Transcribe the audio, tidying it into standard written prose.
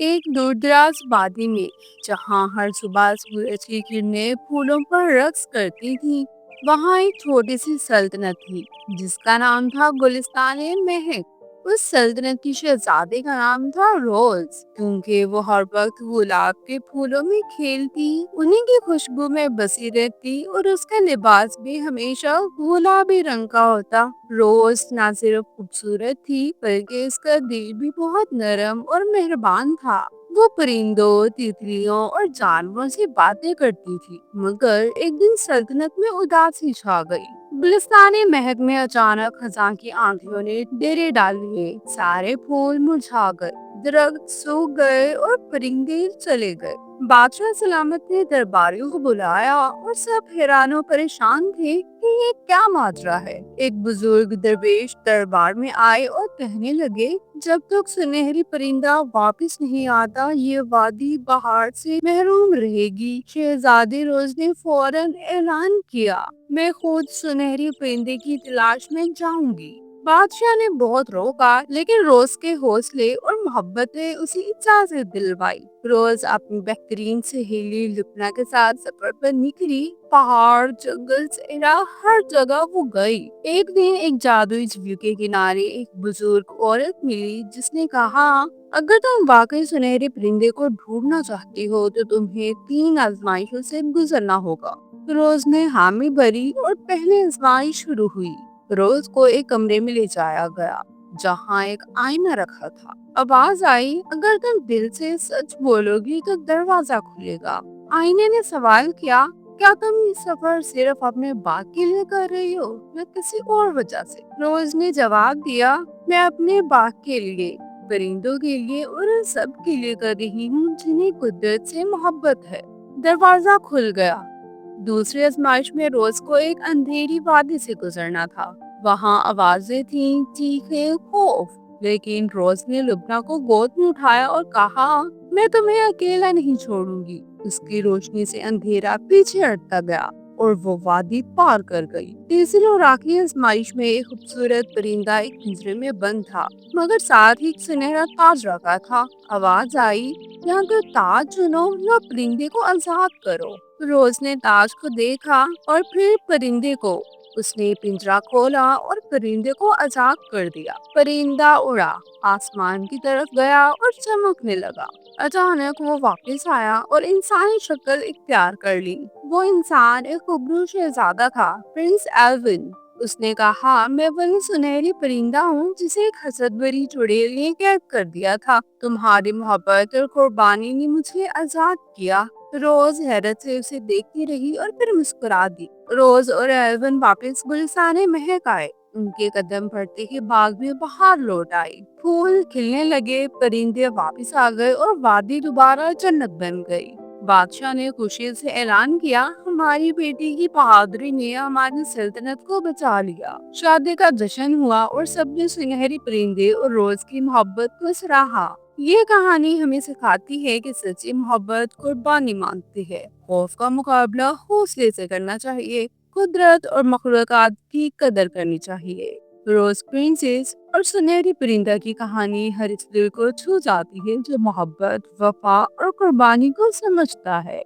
ایک دور دراز وادی میں جہاں ہر صبح سورج کی کرنیں پھولوں پر رقص کرتی تھی، وہاں ایک چھوٹی سی سلطنت تھی جس کا نام تھا گلستان مہک۔ اس سلطنت کی شہزادے کا نام تھا روز، کیونکہ وہ ہر وقت گلاب کے پھولوں میں کھیلتی، انہیں کی خوشبو میں بسی رہتی اور اس کا لباس بھی ہمیشہ گلابی رنگ کا ہوتا۔ روز نہ صرف خوبصورت تھی بلکہ اس کا دل بھی بہت نرم اور مہربان تھا۔ وہ پرندوں، تتلیوں اور جانوروں سے باتیں کرتی تھی، مگر ایک دن سلطنت میں اداسی چھا گئی۔ گلستان مہک میں اچانک خزاں کی آندھیوں نے ڈیرے ڈال لیے، سارے پھول مرجھا گئے، درخت سوکھ گئے اور پرندے چلے گئے۔ بادشاہ سلامت نے درباریوں کو بلایا اور سب حیران و پریشان تھے کہ یہ کیا ماجرا ہے۔ ایک بزرگ درویش دربار میں آئے اور کہنے لگے، جب تک سنہری پرندہ واپس نہیں آتا یہ وادی بہار سے محروم رہے گی۔ شہزادی روز نے فوراً اعلان کیا، میں خود سنہری پرندے کی تلاش میں جاؤں گی۔ بادشاہ نے بہت روکا لیکن روز کے حوصلے اور محبت نے اسے اجازت دلوائی۔ روز اپنی بہترین سہیلی لپنا کے ساتھ سفر پر نکلی، پہاڑ، جنگل، صحرا، ہر جگہ وہ گئی۔ ایک دن ایک جادوئی جھیل کے کنارے ایک بزرگ عورت ملی جس نے کہا، اگر تم واقعی سنہرے پرندے کو ڈھونڈنا چاہتی ہو تو تمہیں 3 آزمائشوں سے گزرنا ہوگا۔ روز نے حامی بھری اور پہلی آزمائش شروع ہوئی۔ روز کو ایک کمرے میں لے جایا گیا جہاں ایک آئینہ رکھا تھا۔ آواز آئی، اگر تم دل سے سچ بولو گی تو دروازہ کھلے گا۔ آئینے نے سوال کیا، کیا تم یہ سفر صرف اپنے باغ کے لیے کر رہی ہو یا کسی اور وجہ سے؟ روز نے جواب دیا، میں اپنے باغ کے لیے، پرندوں کے لیے اور ان سب کے لیے کر رہی ہوں جنہیں قدرت سے محبت ہے۔ دروازہ کھل گیا۔ دوسری آزمائش میں روز کو ایک اندھیری وادی سے گزرنا تھا۔ وہاں آوازیں تھیں، چیخیں، خوف، لیکن روز نے لبنا کو گود میں اٹھایا اور کہا، میں تمہیں اکیلا نہیں چھوڑوں گی۔ اس کی روشنی سے اندھیرا پیچھے ہٹتا گیا اور وہ وادی پار کر گئی۔ تیسری اور آخری آزمائش میں ایک خوبصورت پرندہ ایک پنجرے میں بند تھا، مگر ساتھ ہی ایک سنہرا تاج رکھا تھا۔ آواز آئی، یا تو تاج چنو یا پرندے کو آزاد کرو۔ روز نے تاج کو دیکھا اور پھر پرندے کو۔ اس نے پنجرا کھولا اور پرندے کو آزاد کر دیا۔ پرندہ اڑا، آسمان کی طرف گیا اور چمکنے لگا۔ اچانک وہ واپس آیا اور انسانی شکل اختیار کر لی۔ وہ انسان ایک خوبصورت شہزادہ تھا، پرنس ایلون۔ اس نے کہا، میں وہی سنہری پرندہ ہوں جسے ایک حسد بھری چڑیل نے قید کر دیا تھا۔ تمہاری محبت اور قربانی نے مجھے آزاد کیا۔ روز حیرت سے اسے دیکھتی رہی اور پھر مسکرا دی۔ روز اور ایلون واپس گلستان مہک آئے۔ ان کے قدم بڑھتے ہی باغ میں بہار لوٹ آئی، پھول کھلنے لگے، پرندے واپس آ گئے اور وادی دوبارہ جنت بن گئی۔ بادشاہ نے خوشی سے اعلان کیا، ہماری بیٹی کی بہادری نے ہماری سلطنت کو بچا لیا۔ شادی کا جشن ہوا اور سب نے سنہری پرندے اور روز کی محبت کو سراہا۔ یہ کہانی ہمیں سکھاتی ہے کہ سچی محبت قربانی مانگتی ہے۔ خوف کا مقابلہ حوصلے سے کرنا چاہیے۔ قدرت اور مخلوقات کی قدر کرنی چاہیے۔ روز پرنسس اور سنہری پرندہ کی کہانی ہر اس دل کو چھو جاتی ہے جو محبت، وفا اور قربانی کو سمجھتا ہے۔